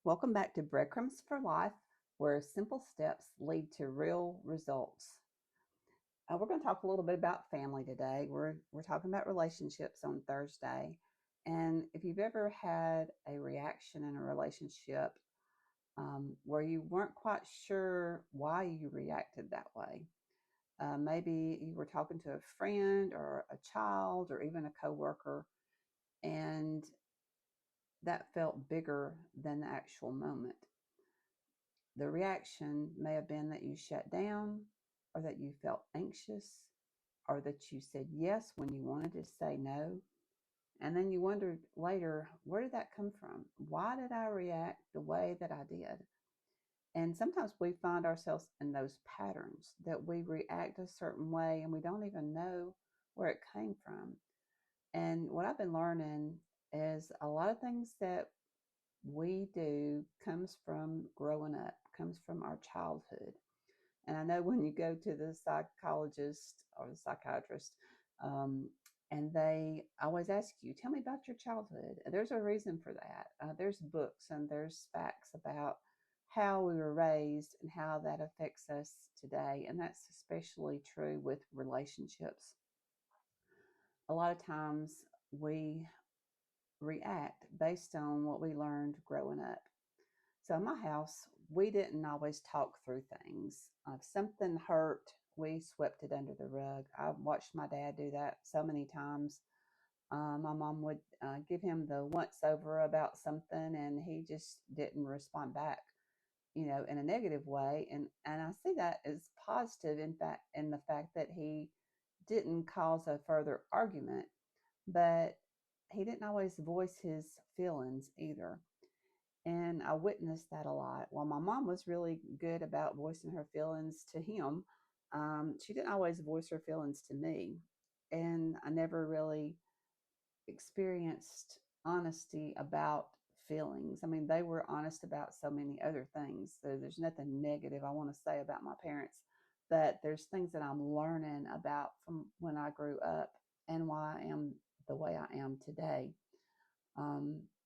Welcome back to Breadcrumbs for Life, where simple steps lead to real results. We're going to talk a little bit about family today. We're talking about relationships on Thursday. And if you've ever had a reaction in a relationship where you weren't quite sure why you reacted that way, maybe you were talking to a friend or a child or even a coworker, and that felt bigger than the actual moment. The reaction may have been that you shut down, or that you felt anxious, or that you said yes when you wanted to say no. And then you wondered later, where did that come from? Why did I react the way that I did? And sometimes we find ourselves in those patterns that we react a certain way and we don't even know where it came from. And what I've been learning is a lot of things that we do comes from growing up, comes from our childhood. And I know when you go to the psychologist or the psychiatrist, um, and they always ask you, tell me about your childhood. There's a reason for that. There's books and there's facts about how we were raised and how that affects us today. And that's especially true with relationships. A lot of times we react based on what we learned growing up. So in my house, we didn't always talk through things. If something hurt, we swept it under the rug. I watched my dad do that so many times. My mom would give him the once over about something, and he just didn't respond back, in a negative way. And I see that as positive, in the fact that he didn't cause a further argument, but he didn't always voice his feelings either. And I witnessed that a lot. While my mom was really good about voicing her feelings to him, she didn't always voice her feelings to me. And I never really experienced honesty about feelings. I mean, they were honest about so many other things. So there's nothing negative I want to say about my parents, but there's things that I'm learning about from when I grew up and why I am the way I am today.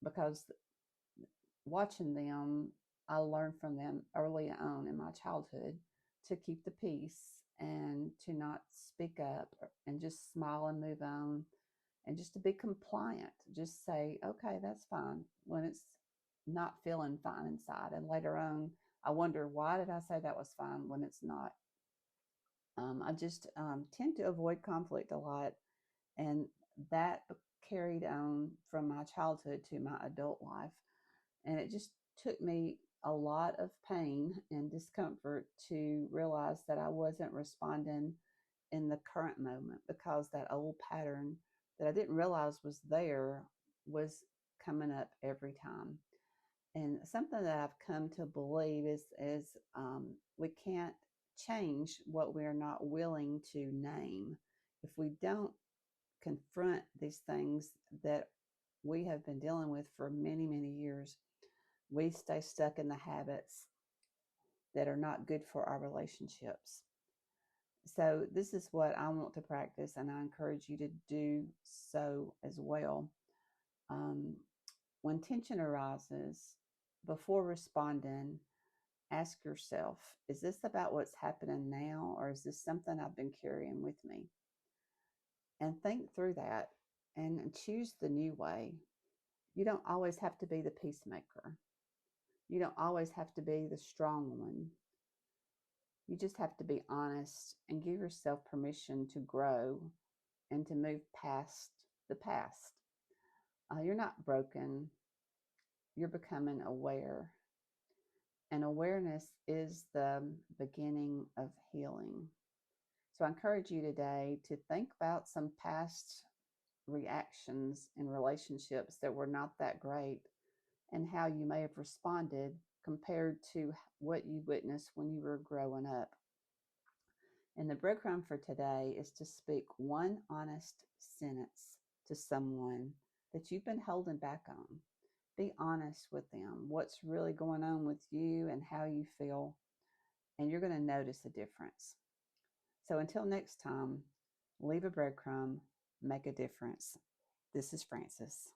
Because watching them, I learned from them early on in my childhood to keep the peace and to not speak up and just smile and move on and just to be compliant. Just say, okay, that's fine when it's not feeling fine inside. And later on, I wonder, why did I say that was fine when it's not? I just tend to avoid conflict a lot. And that carried on from my childhood to my adult life. And it just took me a lot of pain and discomfort to realize that I wasn't responding in the current moment, because that old pattern that I didn't realize was there was coming up every time. And something that I've come to believe is we can't change what we're not willing to name. If we don't confront these things that we have been dealing with for many, many years, we stay stuck in the habits that are not good for our relationships. So, this is what I want to practice, and I encourage you to do so as well. Um, when tension arises, before responding, ask yourself, is this about what's happening now, or is this something I've been carrying with me? And think through that and choose the new way. You don't always have to be the peacemaker. You don't always have to be the strong one. You just have to be honest and give yourself permission to grow and to move past the past. You're not broken, you're becoming aware. And awareness is the beginning of healing. So I encourage you today to think about some past reactions in relationships that were not that great, and how you may have responded compared to what you witnessed when you were growing up. And the breadcrumb for today is to speak one honest sentence to someone that you've been holding back on. Be honest with them. What's really going on with you and how you feel, and you're going to notice a difference. So until next time, leave a breadcrumb, make a difference. This is Frances.